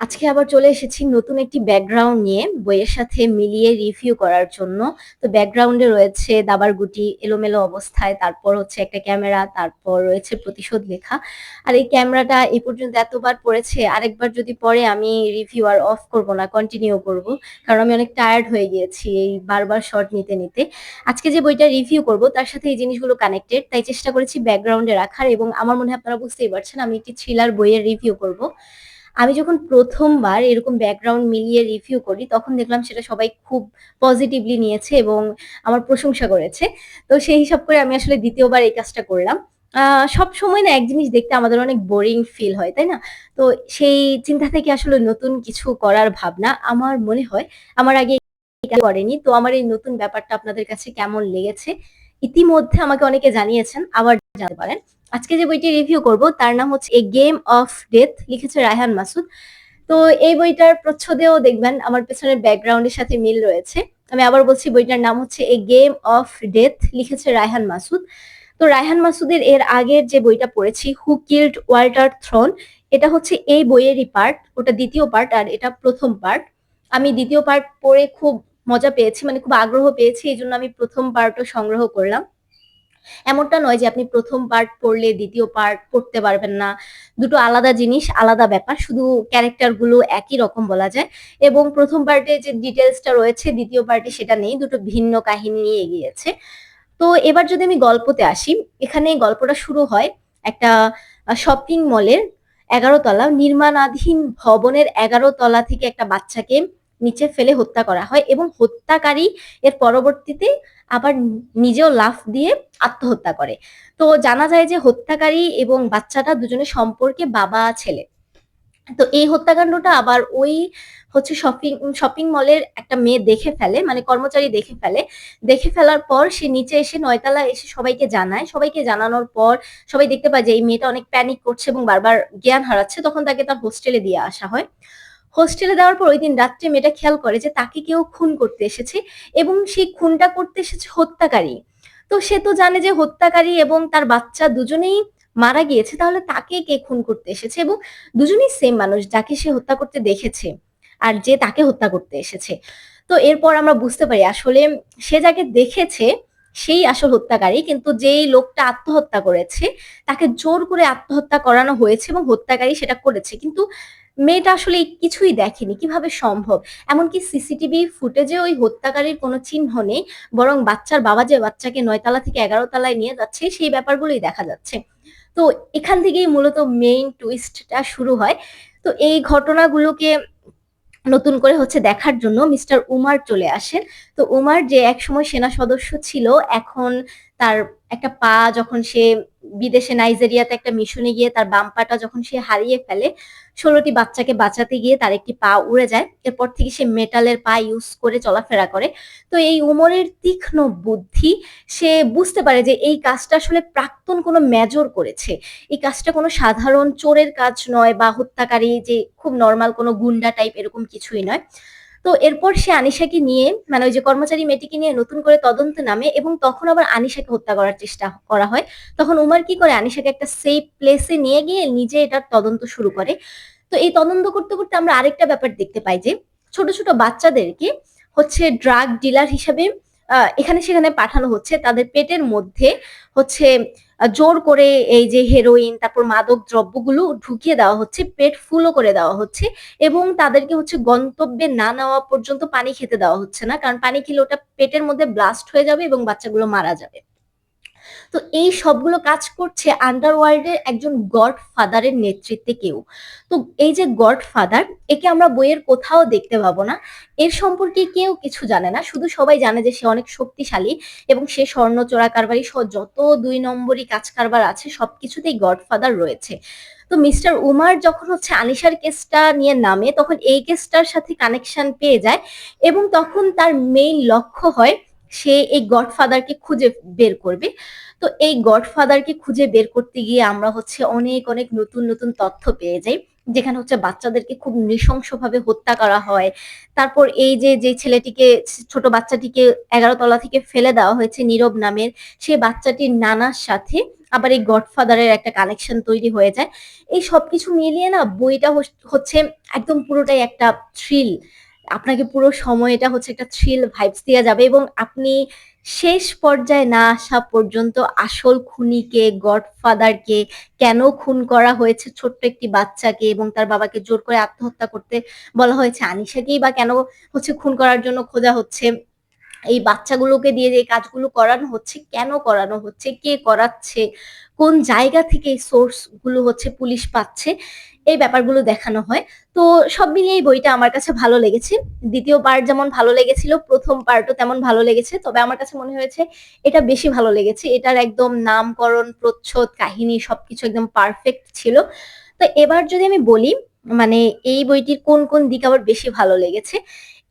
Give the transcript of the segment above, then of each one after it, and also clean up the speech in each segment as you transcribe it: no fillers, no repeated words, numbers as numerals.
আজকে আবার চলে এসেছি নতুন একটি ব্যাকগ্রাউন্ড নিয়ে বইয়ের সাথে মিলিয়ে রিভিউ করার জন্য। তো ব্যাকগ্রাউন্ডে রয়েছে দাবার গুটি এলোমেলো অবস্থায়, তারপর হচ্ছে একটা ক্যামেরা, তারপর রয়েছে প্রতিশোধ লেখা। আর এই ক্যামেরাটা এই পর্যন্ত এতবার পড়েছে, আরেকবার যদি পড়ে আমি রিভিউ আর অফ করব না, কন্টিনিউ করব। কারণ আমি অনেক টায়ার্ড হয়ে গিয়েছি এই বারবার শট নিতে নিতে। আজকে যে বইটা রিভিউ করব তার সাথে এই জিনিসগুলো কানেক্টেড, তাই চেষ্টা করেছি ব্যাকগ্রাউন্ডে রাখার। এবং আমার মনে হয় আপনারা বুঝতেই পারছেন আমি একটি থ্রিলার বইয়ের রিভিউ করব। আমি যখন প্রথমবার এরকম ব্যাকগ্রাউন্ড মিলিয়ে রিভিউ করি তখন দেখলাম সেটা সবাই খুব পজিটিভলি নিয়েছে এবং আমার প্রশংসা করেছে। তো সেই হিসাব করে আমি আসলে দ্বিতীয়বার এই কাজটা করলাম। সব সময় না এক জিনিস দেখতে আমাদের অনেক বোরিং ফিল হয়, তাই না? তো সেই চিন্তা থেকে আসলে নতুন কিছু করার ভাবনা আমার মনে হয় আমার আগে করেনি। তো আমার এই নতুন ব্যাপারটা আপনাদের কাছে কেমন লেগেছে ইতিমধ্যে আমাকে অনেকে জানিয়েছেন, আবার জানাতে পারেন। আজকে যে বইটি রিভিউ করব তার নাম হচ্ছে এ গেম অফ ডেথ, লিখেছে রায়হান মাসুদ। তো এই বইটার প্রচ্ছদেও দেখবেন আমার পেছনের ব্যাকগ্রাউন্ডের সাথে মিল রয়েছে। আমি আবার বলছি বইটার নাম হচ্ছে এ গেম অফ ডেথ, লিখেছে রায়হান মাসুদ। তো রায়হান মাসুদের এর আগের যে বইটা পড়েছি হু কিল্ড ওয়াল্টার থ্রোন, এটা হচ্ছে এই বইয়েরই পার্ট, ওটা দ্বিতীয় পার্ট আর এটা প্রথম পার্ট। আমি দ্বিতীয় পার্ট পড়ে খুব মজা পেয়েছি, মানে খুব আগ্রহ পেয়েছি, এই জন্য আমি প্রথম পার্টও সংগ্রহ করলাম। এমনটা নয় যে আপনি প্রথম পার্ট পড়লে দ্বিতীয় পার্ট পড়তে পারবেন না, দুটো আলাদা জিনিস, আলাদা ব্যাপার, শুধু ক্যারেক্টার গুলো একই রকম বলা যায়। এবং প্রথম পার্টে যে ডিটেলসটা রয়েছে দ্বিতীয় পার্টে সেটা নেই, দুটো ভিন্ন কাহিনী নিয়ে এগিয়েছে। তো এবার যদি আমি গল্পতে আসি, এখানে গল্পটা শুরু হয় একটা শপিং মলের 11 তলা নির্মাণাধীন ভবনের 11 তলা থেকে একটা বাচ্চাকে নিচে ফেলে হত্যা করা হয় এবং হত্যাকারী এর পরবর্তীতে আবার নিজেও লাফ দিয়ে আত্মহত্যা করে। তো জানা যায় যে হত্যাকারী এবং বাচ্চাটা দুজনের সম্পর্কে বাবা ছেলে। তো এই হত্যাকাণ্ডটা আবার ওই হচ্ছে শপিং শপিং মলের একটা মেয়ে দেখে ফেলে, মানে কর্মচারী দেখে ফেলে। দেখে ফেলার পর সে নিচে এসে 9 তলায় এসে সবাইকে জানায়। সবাইকে জানানোর পর সবাই দেখতে পায় যে এই মেয়েটা অনেক প্যানিক করছে এবং বারবার জ্ঞান হারাচ্ছে। তখন তাকে তার হোস্টেলে দিয়ে আসা হয়। হোস্টেলে দেওয়ার পর ওইদিন রাত্রে মেয়েটা খেয়াল করে যে তাকে কেউ খুন করতে এসেছে এবং সেই খুনটা করতে এসেছে হত্যাকারী। তো সে তো জানে যে হত্যাকারী এবং তার বাচ্চা দুজনেই মারা গিয়েছে, তাহলে তাকে কে খুন করতে এসেছে? এবং দুজনেই সেম মানুষ যাকে সে হত্যা করতে দেখেছে আর যে তাকে হত্যা করতে এসেছে। তো এরপর আমরা বুঝতে পারি আসলে সে যাকে দেখেছে সেই আসল হত্যাকারী, কিন্তু যেই লোকটা আত্মহত্যা করেছে তাকে জোর করে আত্মহত্যা করানো হয়েছে এবং হত্যাকারী সেটা করেছে। কিন্তু মেয়েটা আসলে কিছুই দেখেনি, কিভাবে সম্ভব? এমনকি সিসিটিভি ফুটেজে ওই হত্যাকারীর কোনো চিহ্ন নেই, বরং বাচ্চার বাবা যে বাচ্চাকে 9 তলা থেকে 11 তলায় নিয়ে যাচ্ছে সেই ব্যাপারগুলোই দেখা যাচ্ছে। তো এখান থেকেই মূলত মেইন টুইস্টটা শুরু হয়। তো এই ঘটনাগুলোকে নতুন করে হচ্ছে দেখার জন্য মিস্টার উমার চলে আসেন। তো উমার যে একসময় সেনা সদস্য ছিল, এখন তার একটা পা যখন সে বিদেশে নাইজেরিয়াতে একটা মিশনে গিয়ে তার বাম পাটা যখন সে হারিয়ে ফেলে, 16টি বাচ্চাকে বাঁচাতে গিয়ে তার একটি পা উড়ে যায়। এরপর থেকে সে মেটালের পা ইউজ করে চলাফেরা করে। তো এই উমরের তীক্ষ্ণ বুদ্ধি, সে বুঝতে পারে যে এই কাজটা আসলে প্রাক্তন কোনো মেজর করেছে। এই কাজটা কোনো সাধারণ চোরের কাজ নয় বা হত্যাকারী যে খুব নর্মাল কোনো গুন্ডা টাইপ এরকম কিছুই নয়। তো এরপর সে আনিশাকে নিয়ে, মানে ওই যে কর্মচারী মেয়েটিকে নিয়ে নতুন করে তদন্তে নামে এবং তখন আবার আনিশাকে হত্যা করার চেষ্টা করা হয়। তখন উমার কি করে, আনিশাকে একটা সেফ প্লেসে নিয়ে গিয়ে নিজে এটার তদন্ত শুরু করে। তো এই তদন্ত করতে করতে আমরা আরেকটা ব্যাপার দেখতে পাই যে ছোট ছোট বাচ্চাদেরকে হচ্ছে ড্রাগ ডিলার হিসাবে এখানে সেখানে পাঠানো হচ্ছে, তাদের পেটের মধ্যে হচ্ছে জোর করে এই যে হেরোইন তারপর মাদক দ্রব্যগুলো ঢুকিয়ে দেওয়া হচ্ছে, পেট ফুলও করে দেওয়া হচ্ছে এবং তাদেরকে হচ্ছে গন্তব্যে না নেওয়া পর্যন্ত পানি খেতে দেওয়া হচ্ছে না, কারণ পানি খেলে ওটা পেটের মধ্যে ব্লাস্ট হয়ে যাবে এবং বাচ্চাগুলো মারা যাবে। তো এই সবগুলো কাজ করছে আন্ডারওয়ার্ল্ডের একজন গড ফাদারের নেতৃত্বে কেউ। তো এই যে গড ফাদার, একে আমরা বইয়ের কোথাও দেখতে পাবো না, এর সম্পর্কে কেউ কিছু জানে না, শুধু সবাই জানে যে সে অনেক শক্তিশালী এবং সে স্বর্ণ চোরা কারবারি সহ যত 2 নম্বরই কাজ কারবার আছে সবকিছুতেই গড ফাদার রয়েছে। তো মিস্টার উমার যখন হচ্ছে আনিশার কেসটা নিয়ে নামে তখন এই কেসটার সাথে কানেকশন পেয়ে যায় এবং তখন তার মেইন লক্ষ্য হয় সে এই গডফাদারকে খুঁজে বের করবে। তো এই গডফাদারকে খুঁজে বের করতে গিয়ে আমরা হচ্ছে অনেক অনেক নতুন নতুন তথ্য পেয়ে যাই। যেখানে হচ্ছে বাচ্চাদেরকে খুব নৃশংসভাবে হত্যা করা হয়। তারপর এই যে ছেলেটিকে, ছোট বাচ্চাটিকে ১১ তলা থেকে ফেলে দেওয়া হয়েছে নীরব নামের, সেই বাচ্চাটির নানার সাথে আবার এই গডফাদারের একটা কানেকশন তৈরি হয়ে যায়। এই সবকিছু মিলিয়ে না বইটা হচ্ছে একদম পুরোটাই একটা থ্রিল। আপনাকে পুরো সময়টা হচ্ছে একটা থ্রিল ভাইবস দেয়া যাবে এবং আপনি শেষ পর্যায়ে না আসা পর্যন্ত আসল খুনিকে, গডফাদারকে, কেন খুন করা হয়েছে ছোট্ট একটি বাচ্চাকে এবং তার বাবাকে জোর করে আত্মহত্যা করতে বলা হয়েছে, আনিশাকেই বা কেন হচ্ছে খুন করার জন্য খোঁজা হচ্ছে, এই বাচ্চাগুলোকে দিয়ে যে কাজগুলো করানো হচ্ছে, কেন করানো হচ্ছে, কে করাচ্ছে, কোন জায়গা থেকে এই সোর্স গুলো হচ্ছে পুলিশ পাচ্ছে, এই ব্যাপারগুলো দেখানো হয়। তো সব মিলিয়ে এই বইটা আমার কাছে ভালো লেগেছে। দ্বিতীয় পার্ট যেমন ভালো লেগেছিল, প্রথম পার্টও তেমন ভালো লেগেছে। তবে আমার কাছে মনে হয়েছে এটা বেশি ভালো লেগেছে। এটার একদম নামকরণ, প্রচ্ছদ, কাহিনী সবকিছু একদম পারফেক্ট ছিল। তো এবার যদি আমি বলি মানে এই বইটির কোন দিক আমার বেশি ভালো লেগেছে,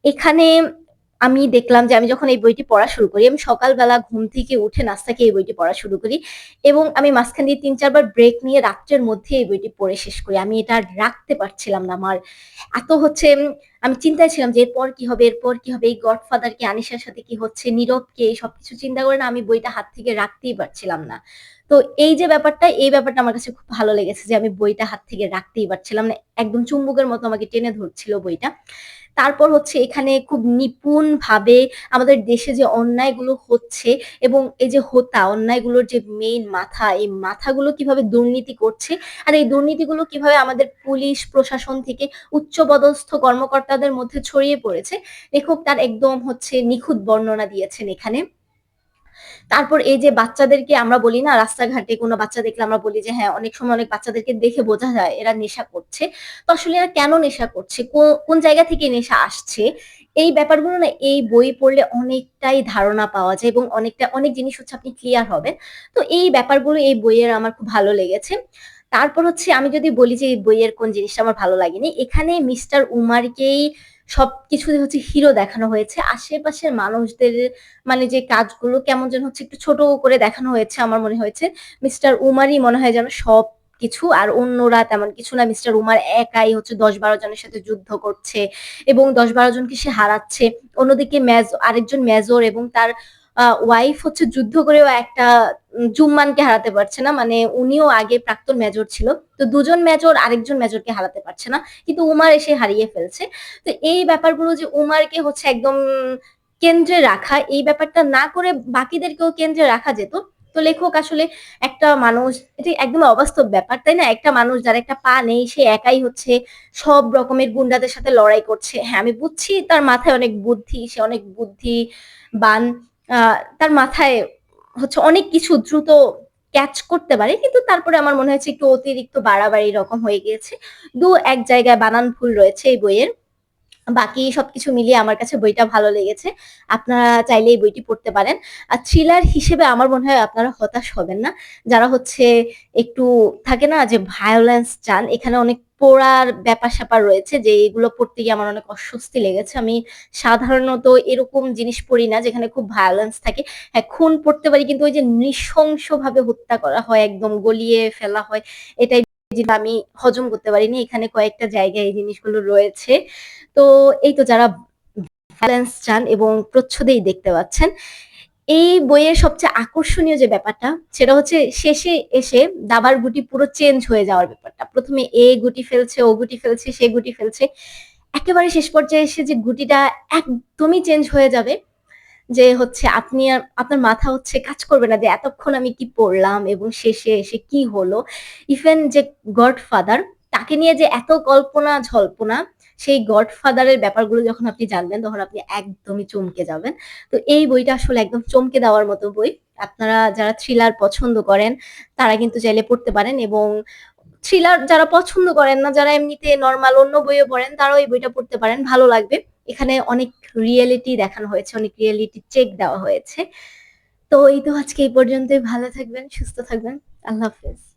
এখানে আমি দেখলাম যে আমি যখন এই বইটি পড়া শুরু করি, আমি সকালবেলা ঘুম থেকে উঠে নাস্তা খেয়ে এই বইটি পড়া শুরু করি এবং আমি মাঝখান দিয়ে ৩-৪ বার ব্রেক নিয়ে রাত্রের মধ্যে এই বইটি পড়ে শেষ করি। আমি এটা আর রাখতে পারছিলাম না। আমার এত হচ্ছে আমি চিন্তায় ছিলাম যে এরপর কি হবে, এরপর কি হবে? এই গডফাদার কে, আনিশার সাথে কি হচ্ছে, নীরব কে? এই সবকিছু চিন্তা করে না আমি বইটা হাত থেকে রাখতেই পারছিলাম না। তো এই যে ব্যাপারটা, এই ব্যাপারটা আমার কাছে খুব ভালো লেগেছে যে আমি বইটা হাত থেকে রাখতেই পারছিলাম না। একদম চুম্বকের মতো আমাকে টেনে ধরছিল বইটা। তারপর হচ্ছে এখানে খুব নিপুণভাবে আমাদের দেশে যে অন্যায়গুলো হচ্ছে এবং এই যে হোতা অন্যায়গুলোর যে মেইন মাথা, এই মাথাগুলো কিভাবে দুর্নীতি করছে আর এই দুর্নীতিগুলো কিভাবে আমাদের পুলিশ প্রশাসন থেকে উচ্চপদস্থ কর্মকর্তাদের মধ্যে ছড়িয়ে পড়েছে, লেখক তার একদম হচ্ছে নিখুঁত বর্ণনা দিয়েছেন এখানে। তারপর এই যে বাচ্চাদেরকে আমরা বলি না, রাস্তাঘাটে কোনো বাচ্চা দেখলে আমরা বলি যে হ্যাঁ, অনেক সময় অনেক বাচ্চাদেরকে দেখে বোঝা যায় এরা নেশা করছে। তো আসলে এরা কেন নেশা করছে, কোন জায়গা থেকে নেশা আসছে, এই ব্যাপারগুলো না এই বই পড়লে অনেকটাই ধারণা পাওয়া যায় এবং অনেক জিনিস হচ্ছে আপনি ক্লিয়ার হবেন। তো এই ব্যাপারগুলো এই বইয়ের আমার খুব ভালো লেগেছে। তারপর হচ্ছে আমি যদি বলি যে এই বইয়ের কোন জিনিসটা আমার ভালো লাগেনি, এখানে মিস্টার উমারকেই সবকিছুতে হচ্ছে হিরো দেখানো হয়েছে। আশেপাশের মানুষদের মানে যে কাজগুলো কেমন যেন হচ্ছে একটু ছোট করে দেখানো হয়েছে। আমার মনে হয়েছে মিস্টার উমারই মনে হয় যেন সবকিছু, আর অন্যরা তেমন কিছু না। মিস্টার উমার একাই হচ্ছে ১০-১২ জনের সাথে যুদ্ধ করছে এবং ১০-১২ জনকে সে হারাচ্ছে। অন্যদিকে আরেকজন মেজর এবং তার ওয়াইফ হচ্ছে যুদ্ধ করেও একটা জুম্মানকে হারাতে পারছে না। মানে উনিও আগে প্রাক্তন মেজর ছিল। তো ২ জন মেজর আরেকজন মেজরকে হারাতে পারছে না। কিন্তু উমার এসে হারিয়ে ফেলছে। তো এই ব্যাপারগুলো যে উমারকে হচ্ছে একদম কেন্দ্রে রাখা, এই ব্যাপারটা না করে বাকিদেরকেও কেন্দ্রে রাখা যেত। তো লেখক আসলে একটা মানুষ, এটা একদম অবাস্তব ব্যাপার, তাই না? একটা মানুষ যার একটা পা নেই, সে একাই হচ্ছে সব রকমের গুন্ডাদের সাথে লড়াই করছে। হ্যাঁ, আমি বুঝছি তার মাথায় অনেক বুদ্ধি, সে অনেক বুদ্ধিবান। তার মাথায় হচ্ছে অনেক কিছু দ্রুত ক্যাচ করতে পারে। কিন্তু তারপরে আমার মনে হয়েছে একটু অতিরিক্ত বাড়াবাড়ি রকম হয়ে গিয়েছে। ১ জায়গায় বানান ভুল রয়েছে এই বইয়ের। বাকি সবকিছু মিলিয়ে আমার কাছে বইটা ভালো লেগেছে। আপনারা চাইলে এই বইটি পড়তে পারেন। আর থ্রিলার হিসেবে আমার মনে হয় আপনারা হতাশ হবেন না। যারা হচ্ছে একটু থাকে না যে ভায়োলেন্স চান, এখানে অনেক পোড়ার ব্যাপার-স্যাপার রয়েছে যে এগুলো পড়তে গিয়ে আমার অনেক অস্বস্তি লেগেছে। আমি সাধারণত এরকম জিনিস পড়ি না যেখানে খুব ভায়োলেন্স থাকে। হ্যাঁ, খুন পড়তে পারি কিন্তু ওই যে নৃশংসভাবে হত্যা করা হয়, একদম গলিয়ে ফেলা হয়, এটাই যেটা আমি হজম করতে পারিনি। এখানে কয়েকটা জায়গায় এই জিনিসগুলো রয়েছে। তো এই তো যারা ব্যালেন্স চান এবং প্রচ্ছদেই দেখতে পাচ্ছেন। এই বইয়ের সবচেয়ে আকর্ষণীয় যে ব্যাপারটা সেটা হচ্ছে শেষে এসে দাবার গুটি পুরো চেঞ্জ হয়ে যাওয়ার ব্যাপারটা। ১ম এ গুটি ফেলছে, ও গুটি ফেলছে, সে গুটি ফেলছে। একেবারে শেষ পর্যায়ে এসে যে গুটিটা একদমই চেঞ্জ হয়ে যাবে, যে হচ্ছে আপনি আর আপনার মাথা হচ্ছে কাজ করবে না যে এতক্ষণ আমি কি পড়লাম এবং শেষে এসে কি হলো। ইভেন যে গডফাদার, তাকে নিয়ে যে এত কল্পনা জল্পনা, সেই গডফাদারের ব্যাপারগুলো যখন আপনি জানবেন তখন আপনি একদমই চমকে যাবেন। তো এই বইটা আসলে একদম চমকে দেওয়ার মতো বই। আপনারা যারা থ্রিলার পছন্দ করেন তারা কিন্তু চাইলে পড়তে পারেন এবং থ্রিলার যারা পছন্দ করেন না, যারা এমনিতে নরমাল অন্য বইও পড়েন, তারাও এই বইটা পড়তে পারেন, ভালো লাগবে। এখানে অনেক রিয়েলিটি দেখানো হয়েছে, অনেক রিয়েলিটি চেক দেওয়া হয়েছে। তো এই তো আজকে এই পর্যন্তই। ভালো থাকবেন, সুস্থ থাকবেন। আল্লাহ হাফেজ।